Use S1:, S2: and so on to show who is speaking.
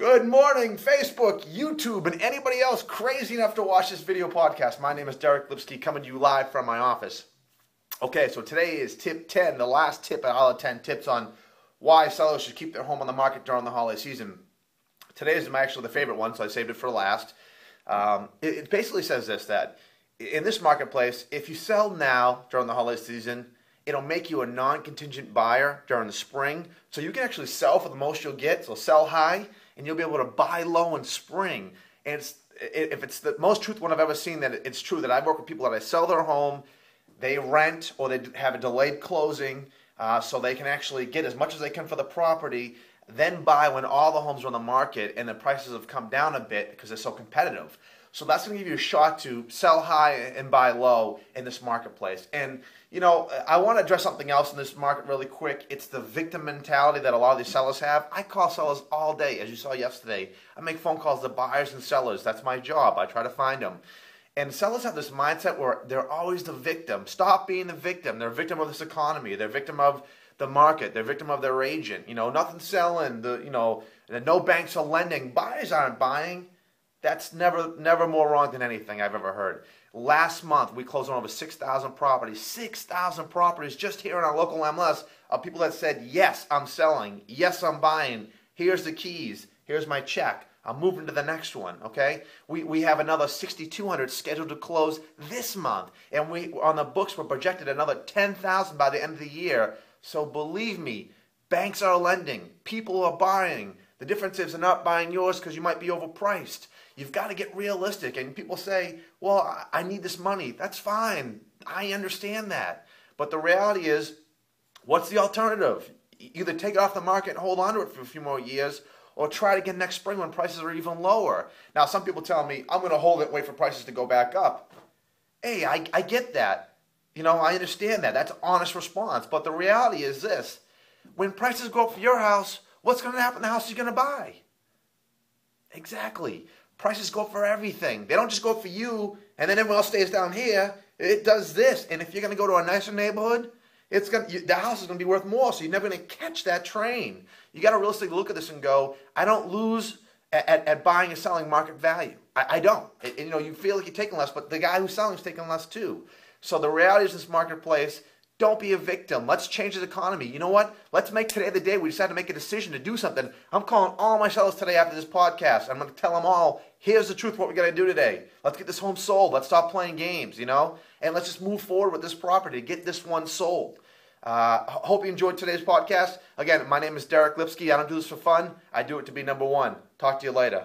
S1: Good morning, Facebook, YouTube, and anybody else crazy enough to watch this video podcast. My name is Deric Lipski, coming to you live from my office. Okay, so today is tip 10, the last tip out of 10 tips on why sellers should keep their home on the market during the holiday season. Today is actually the favorite one, so I saved it for last. It basically says this, that in this marketplace, if you sell now during the holiday season, it'll make you a non-contingent buyer during the spring. So you can actually sell for the most you'll get, so sell high, and you'll be able to buy low in spring. And if it's the most truthful one I've ever seen, that it's true that I've worked with people that I sell their home, they rent, or they have a delayed closing, so they can actually get as much as they can for the property, then buy when all the homes are on the market and the prices have come down a bit because they're so competitive. So that's going to give you a shot to sell high and buy low in this marketplace. And, you know, I want to address something else in this market really quick. It's the victim mentality that a lot of these sellers have. I call sellers all day, as you saw yesterday. I make phone calls to buyers and sellers. That's my job. I try to find them. And sellers have this mindset where they're always the victim. Stop being the victim. They're a victim of this economy. They're a victim of the market. They're a victim of their agent. You know, nothing's selling. No banks are lending. Buyers aren't buying. That's never more wrong than anything I've ever heard. Last month, we closed on over 6,000 properties. 6,000 properties just here in our local MLS of people that said, yes, I'm selling. Yes, I'm buying. Here's the keys. Here's my check. I'm moving to the next one, okay? We have another 6,200 scheduled to close this month. And on the books, we're projected another 10,000 by the end of the year. So believe me, banks are lending. People are buying. The difference is they're not buying yours because you might be overpriced. You've got to get realistic. And people say, well, I need this money. That's fine. I understand that. But the reality is, what's the alternative? Either take it off the market and hold on to it for a few more years, or try to get next spring when prices are even lower. Now, some people tell me, I'm going to hold it, wait for prices to go back up. Hey, I get that. You know, I understand that. That's an honest response. But the reality is this. When prices go up for your house, what's going to happen to the house you're going to buy? Exactly. Prices go up for everything. They don't just go up for you, and then everyone else stays down here. It does this. And if you're going to go to a nicer neighborhood, the house is going to be worth more, so you're never going to catch that train. You got to realistically look at this and go, I don't lose at buying and selling market value. I don't. You feel like you're taking less, but the guy who's selling is taking less too. So the reality is this marketplace, don't be a victim. Let's change the economy. You know what? Let's make today the day we decide to make a decision to do something. I'm calling all my sellers today after this podcast. I'm going to tell them all, here's the truth, what we're going to do today. Let's get this home sold. Let's stop playing games, and let's just move forward with this property, get this one sold. Hope you enjoyed today's podcast. Again, my name is Deric Lipski. I don't do this for fun. I do it to be number one. Talk to you later.